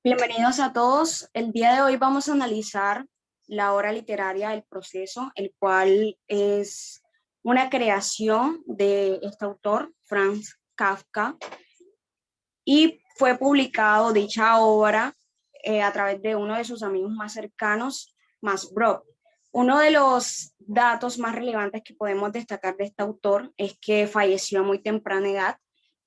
Bienvenidos a todos. El día de hoy vamos a analizar la obra literaria del proceso, el cual es una creación de este autor, Franz Kafka, y fue publicado dicha obra a través de uno de sus amigos más cercanos, Max Brod. Uno de los datos más relevantes que podemos destacar de este autor es que falleció a muy temprana edad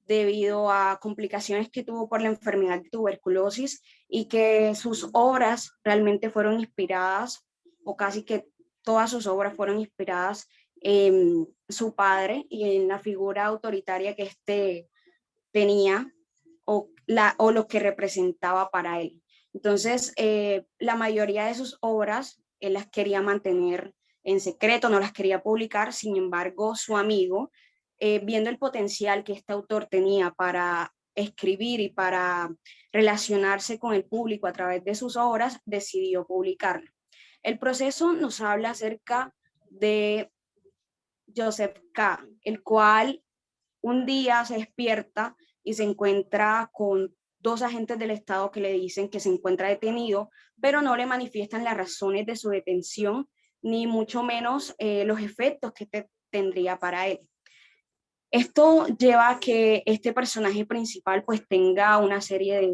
debido a complicaciones que tuvo por la enfermedad de tuberculosis y que sus obras realmente fueron inspiradas, o casi que todas sus obras fueron inspiradas en su padre y en la figura autoritaria que éste tenía o lo que representaba para él. Entonces, la mayoría de sus obras él las quería mantener en secreto, no las quería publicar. Sin embargo, su amigo, viendo el potencial que este autor tenía para escribir y para relacionarse con el público a través de sus obras, decidió publicarlo. El proceso nos habla acerca de Joseph K., el cual un día se despierta y se encuentra con dos agentes del Estado que le dicen que se encuentra detenido, pero no le manifiestan las razones de su detención, ni mucho menos los efectos que tendría para él. Esto lleva a que este personaje principal pues tenga una serie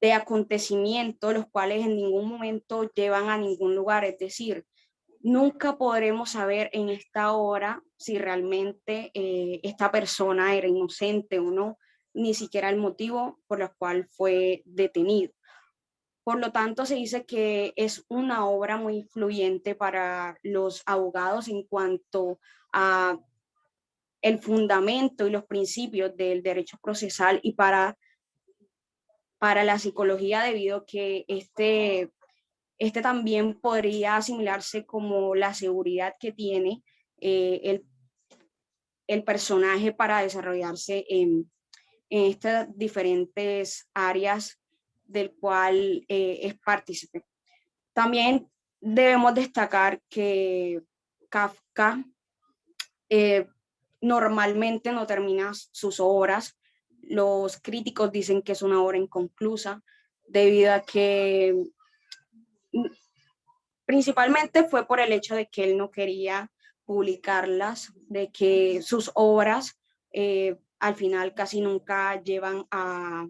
de acontecimientos, los cuales en ningún momento llevan a ningún lugar, es decir, nunca podremos saber en esta hora si realmente esta persona era inocente o no, ni siquiera el motivo por el cual fue detenido. Por lo tanto, se dice que es una obra muy influyente para los abogados en cuanto a el fundamento y los principios del derecho procesal y para la psicología, debido a que este también podría asimilarse como la seguridad que tiene el personaje para desarrollarse en estas diferentes áreas del cual es partícipe. También debemos destacar que Kafka eh, normalmente no termina sus obras. Los críticos dicen que es una obra inconclusa debido a que principalmente fue por el hecho de que él no quería publicarlas, de que sus obras al final casi nunca llevan a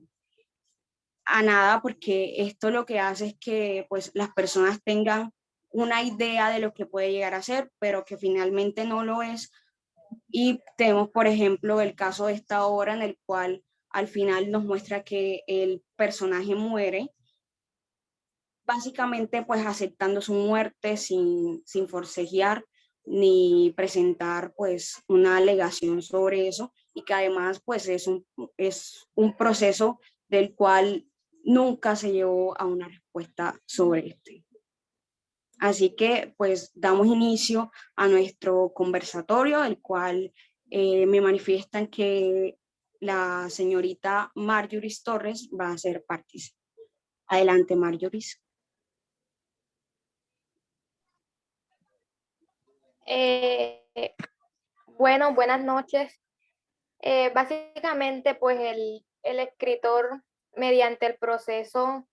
nada, porque esto lo que hace es que pues las personas tengan una idea de lo que puede llegar a ser, pero que finalmente no lo es. Y tenemos, por ejemplo, el caso de esta obra en el cual al final nos muestra que el personaje muere, básicamente pues aceptando su muerte sin forcejear ni presentar pues una alegación sobre eso, y que además pues es un proceso del cual nunca se llegó a una respuesta sobre este. Así que pues damos inicio a nuestro conversatorio, el cual me manifiestan que la señorita Marjorie Torres va a ser partícipe. Adelante, Marjorie. Eh, bueno, buenas noches. Básicamente, pues el escritor, mediante el proceso,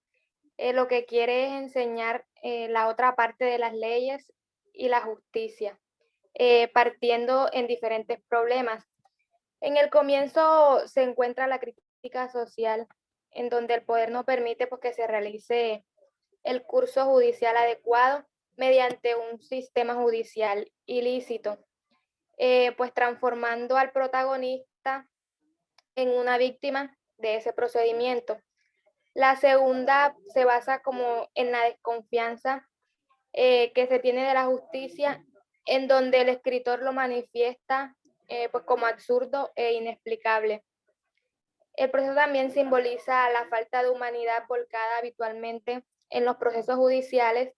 lo que quiere es enseñar la otra parte de las leyes y la justicia, partiendo en diferentes problemas. En el comienzo se encuentra la crítica social, en donde el poder no permite pues, que se realice el curso judicial adecuado mediante un sistema judicial ilícito, pues transformando al protagonista en una víctima de ese procedimiento. La segunda se basa como en la desconfianza que se tiene de la justicia, en donde el escritor lo manifiesta pues como absurdo e inexplicable. El proceso también simboliza la falta de humanidad volcada habitualmente en los procesos judiciales.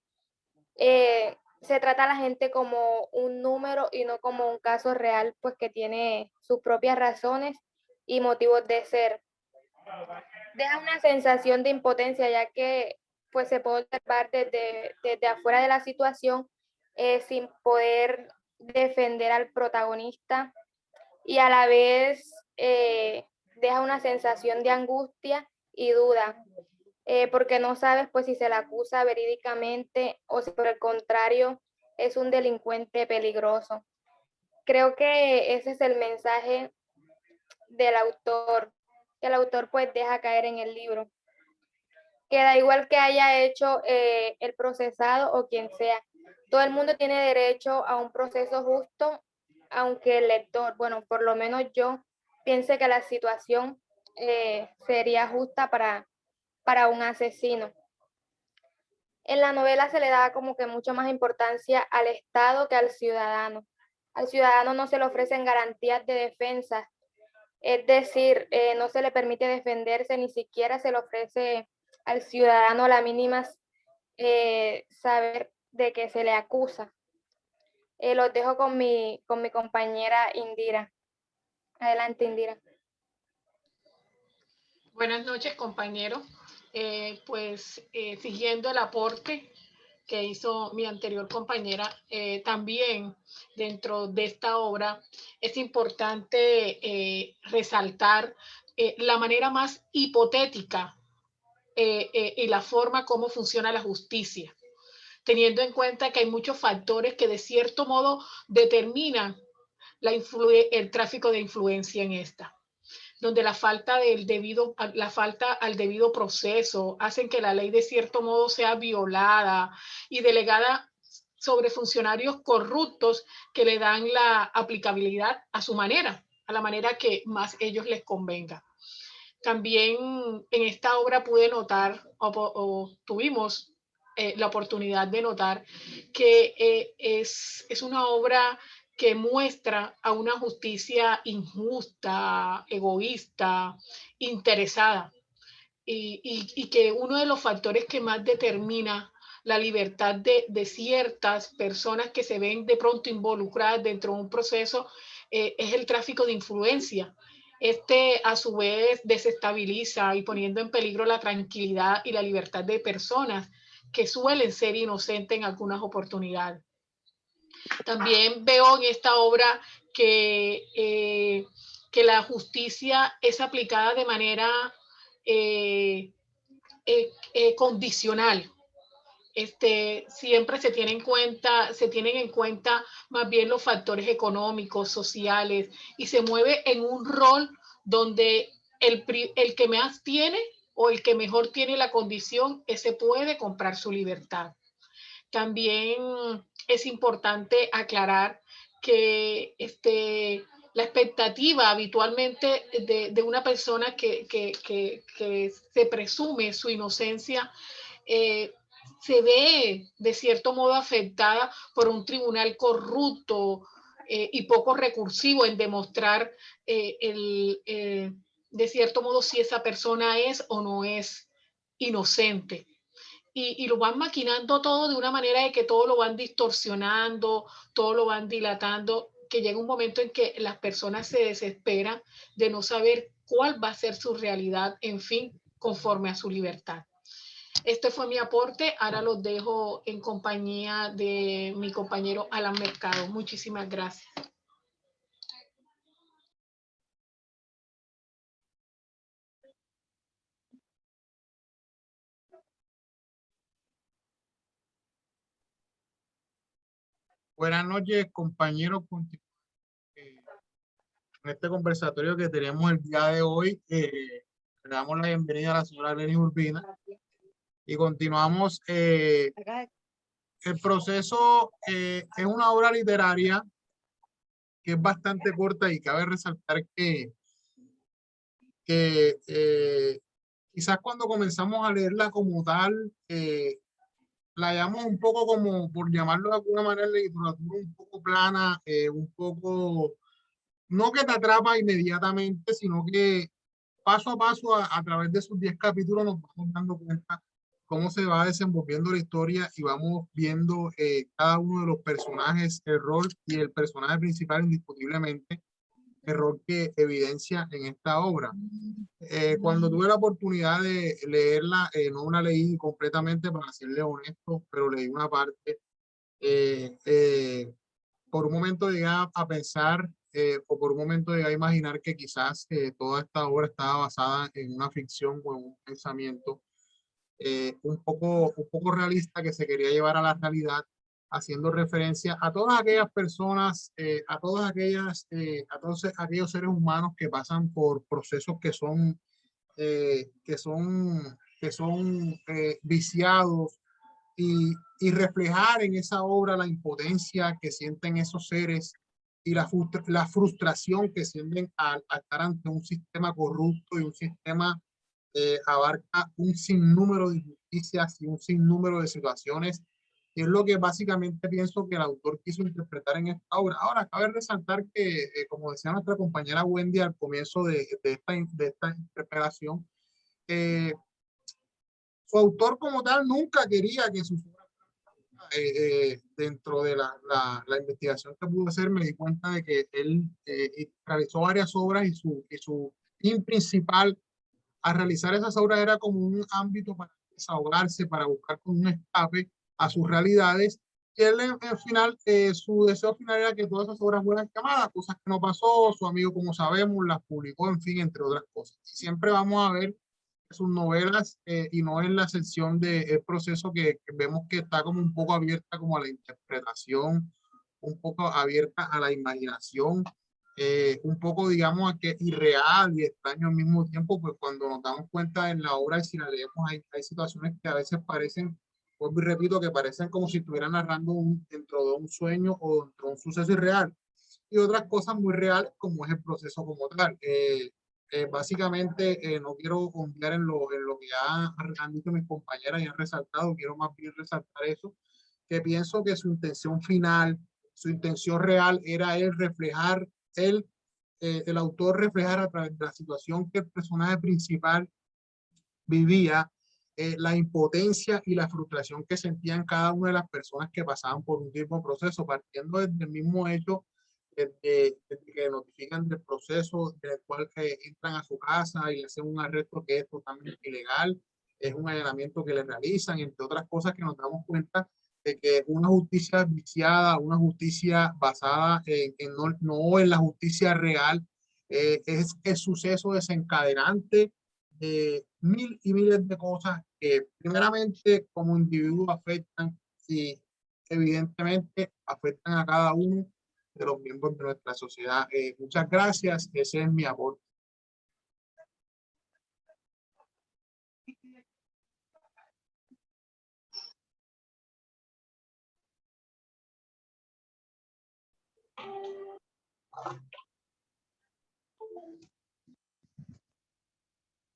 Se trata a la gente como un número y no como un caso real, pues que tiene sus propias razones y motivos de ser. Deja una sensación de impotencia, ya que pues se puede observar desde afuera de la situación sin poder defender al protagonista, y a la vez deja una sensación de angustia y duda, porque no sabes pues si se le acusa verídicamente o si por el contrario es un delincuente peligroso. Creo que ese es el mensaje del autor, que el autor pues deja caer en el libro. Que da igual que haya hecho el procesado o quien sea. Todo el mundo tiene derecho a un proceso justo, aunque el lector, bueno, por lo menos yo piense que la situación sería justa para un asesino. En la novela se le da como que mucha más importancia al Estado que al ciudadano. Al ciudadano no se le ofrecen garantías de defensa, es decir, no se le permite defenderse, ni siquiera se le ofrece al ciudadano la mínima saber de qué se le acusa. Los dejo con mi compañera Indira. Adelante, Indira. Buenas noches, compañero. Siguiendo el aporte que hizo mi anterior compañera, también dentro de esta obra es importante resaltar la manera más hipotética y la forma como funciona la justicia, teniendo en cuenta que hay muchos factores que de cierto modo determinan el tráfico de influencia en esta, donde la falta al debido proceso hacen que la ley de cierto modo sea violada y delegada sobre funcionarios corruptos que le dan la aplicabilidad a su manera, a la manera que más ellos les convenga. También en esta obra pude notar o tuvimos la oportunidad de notar que es una obra que muestra a una justicia injusta, egoísta, interesada, y que uno de los factores que más determina la libertad de ciertas personas que se ven de pronto involucradas dentro de un proceso es el tráfico de influencia. A su vez, desestabiliza y poniendo en peligro la tranquilidad y la libertad de personas que suelen ser inocentes en algunas oportunidades. También veo en esta obra que la justicia es aplicada de manera condicional. Siempre se tienen en cuenta más bien los factores económicos, sociales, y se mueve en un rol donde el que más tiene o el que mejor tiene la condición, ese puede comprar su libertad. También es importante aclarar que la expectativa habitualmente de una persona que se presume su inocencia se ve de cierto modo afectada por un tribunal corrupto y poco recursivo en demostrar de cierto modo si esa persona es o no es inocente. Y lo van maquinando todo de una manera de que todo lo van distorsionando, todo lo van dilatando, que llega un momento en que las personas se desesperan de no saber cuál va a ser su realidad, en fin, conforme a su libertad. Este fue mi aporte. Ahora los dejo en compañía de mi compañero Alan Mercado. Muchísimas gracias. Buenas noches, compañeros. En este conversatorio que tenemos el día de hoy, le damos la bienvenida a la señora Lenis Urbina y continuamos. El proceso es una obra literaria que es bastante corta y cabe resaltar que quizás cuando comenzamos a leerla como tal, la hallamos un poco como, por llamarlo de alguna manera, literatura un poco plana, un poco, no que te atrapa inmediatamente, sino que paso a paso, a través de sus 10 capítulos, nos vamos dando cuenta cómo se va desenvolviendo la historia y vamos viendo cada uno de los personajes, el rol y el personaje principal indiscutiblemente, el rol que evidencia en esta obra. Cuando tuve la oportunidad de leerla, no la leí completamente, para serle honesto, pero leí una parte. Por un momento llegué a pensar, o por un momento llegué a imaginar que quizás toda esta obra estaba basada en una ficción o en un pensamiento un poco realista que se quería llevar a la realidad, haciendo referencia a todas aquellas personas, a todos aquellos seres humanos que pasan por procesos que son viciados, y reflejar en esa obra la impotencia que sienten esos seres y la frustración que sienten al estar ante un sistema corrupto y un sistema abarca un sinnúmero de injusticias y un sinnúmero de situaciones, y es lo que básicamente pienso que el autor quiso interpretar en esta obra. Ahora, cabe resaltar que, como decía nuestra compañera Wendy al comienzo de esta interpretación, eh, su autor como tal nunca quería que sus obras, dentro de la investigación que pudo hacer, me di cuenta de que él realizó varias obras, y su fin principal a realizar esas obras era como un ámbito para desahogarse, para buscar como un escape a sus realidades. Y él, en final, su deseo final era que todas esas obras fueran quemadas, cosas que no pasó. Su amigo, como sabemos, las publicó, en fin, entre otras cosas. Y siempre vamos a ver sus novelas, y no en la sección del proceso que vemos que está como un poco abierta como a la interpretación, un poco abierta a la imaginación, un poco, digamos, a que irreal y extraño al mismo tiempo, pues cuando nos damos cuenta en la obra y si la leemos, hay situaciones que a veces parecen, pues repito, que parecen como si estuvieran narrando dentro de un sueño o dentro de un suceso irreal, y otras cosas muy reales como es el proceso como tal. Básicamente, no quiero confiar en lo que han dicho mis compañeras y han resaltado, quiero más bien resaltar eso, que pienso que su intención final, su intención real era él, el autor reflejar a través de la situación que el personaje principal vivía, la impotencia y la frustración que sentían cada una de las personas que pasaban por un mismo proceso, partiendo desde el mismo hecho, desde que notifican del proceso, del cual entran a su casa y le hacen un arresto que es totalmente ilegal, es un allanamiento que le realizan, entre otras cosas, que nos damos cuenta de que una justicia viciada, una justicia basada no en la justicia real, es el suceso desencadenante de mil y miles de cosas que primeramente como individuo afectan, y evidentemente afectan a cada uno de los miembros de nuestra sociedad. Muchas gracias, ese es mi aporte.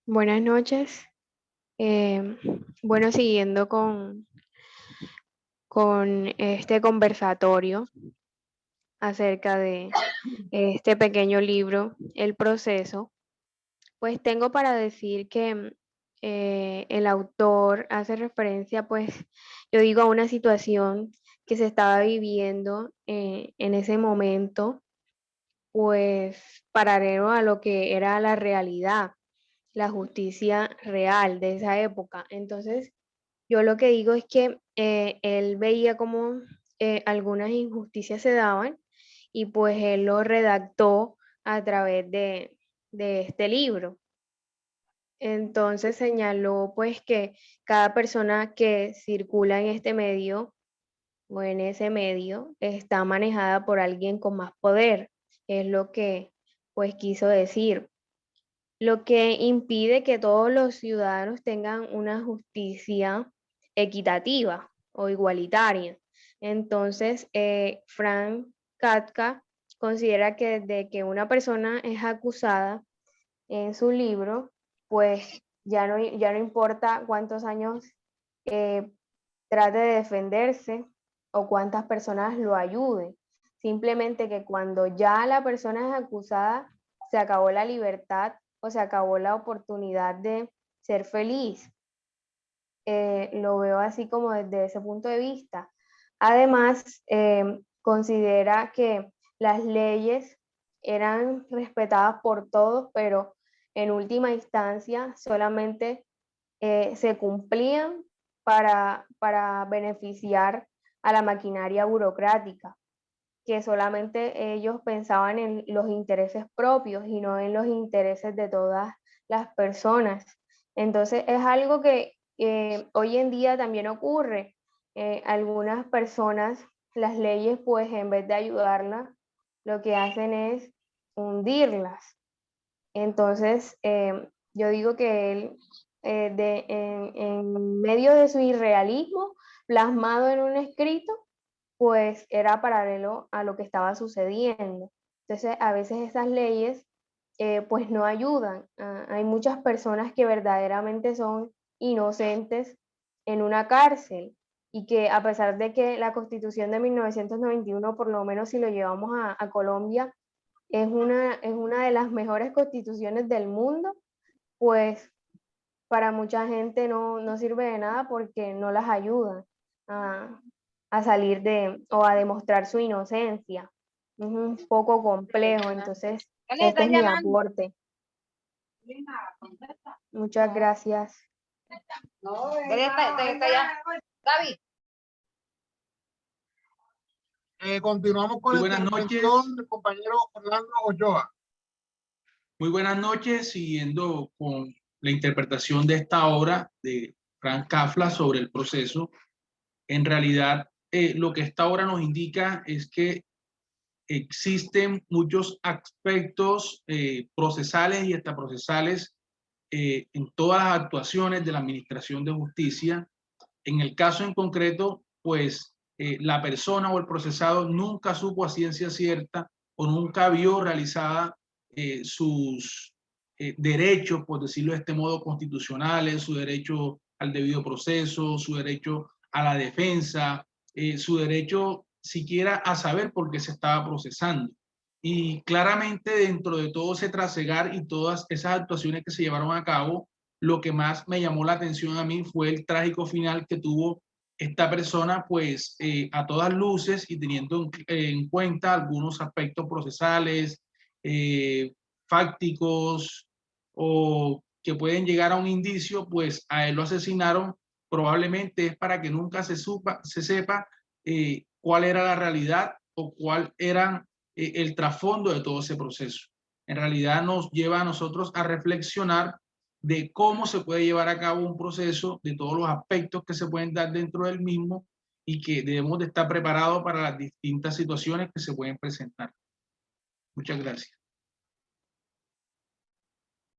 Buenas noches. Bueno, siguiendo con este conversatorio acerca de este pequeño libro, El proceso, pues tengo para decir que el autor hace referencia, pues yo digo, a una situación que se estaba viviendo en ese momento, pues paralelo a lo que era la realidad, la justicia real de esa época. Entonces, yo lo que digo es que él veía como algunas injusticias se daban y pues él lo redactó a través de este libro. Entonces señaló pues que cada persona que circula en este medio o en ese medio está manejada por alguien con más poder, es lo que pues quiso decir, lo que impide que todos los ciudadanos tengan una justicia equitativa o igualitaria. Entonces, Frank Kafka considera que desde que una persona es acusada en su libro, pues ya no importa cuántos años eh, trate de defenderse o cuántas personas lo ayuden. Simplemente que cuando ya la persona es acusada, se acabó la libertad o se acabó la oportunidad de ser feliz. Lo veo así como desde ese punto de vista. Además, considera que las leyes eran respetadas por todos, pero en última instancia solamente se cumplían para beneficiar a la maquinaria burocrática, que solamente ellos pensaban en los intereses propios y no en los intereses de todas las personas. Entonces es algo Hoy en día también ocurre. Algunas personas, las leyes, pues en vez de ayudarlas, lo que hacen es hundirlas. Entonces, yo digo que él, en medio de su irrealismo, plasmado en un escrito, pues era paralelo a lo que estaba sucediendo. Entonces, a veces esas leyes, pues no ayudan. Hay muchas personas que verdaderamente son inocentes en una cárcel y que a pesar de que la Constitución de 1991, por lo menos si lo llevamos a Colombia, es una de las mejores constituciones del mundo, pues para mucha gente no sirve de nada porque no las ayuda a salir o a demostrar su inocencia. Es un poco complejo, entonces este es mi aporte. Muchas gracias. Continuamos con la intervención del compañero Orlando Ochoa. Muy buenas noches, siguiendo con la interpretación de esta obra de Franz Kafka sobre el proceso. En realidad, lo que esta obra nos indica es que existen muchos aspectos procesales y extraprocesales en todas las actuaciones de la Administración de Justicia. En el caso en concreto, pues la persona o el procesado nunca supo a ciencia cierta o nunca vio realizada sus derechos, por decirlo de este modo, constitucionales, su derecho al debido proceso, su derecho a la defensa, su derecho siquiera a saber por qué se estaba procesando. Y claramente dentro de todo ese trasegar y todas esas actuaciones que se llevaron a cabo, lo que más me llamó la atención a mí fue el trágico final que tuvo esta persona, pues a todas luces y teniendo en cuenta algunos aspectos procesales, fácticos o que pueden llegar a un indicio, pues a él lo asesinaron. Probablemente es para que nunca se sepa cuál era la realidad o cuál era el trasfondo de todo ese proceso. En realidad nos lleva a nosotros a reflexionar de cómo se puede llevar a cabo un proceso, de todos los aspectos que se pueden dar dentro del mismo y que debemos de estar preparados para las distintas situaciones que se pueden presentar. Muchas gracias.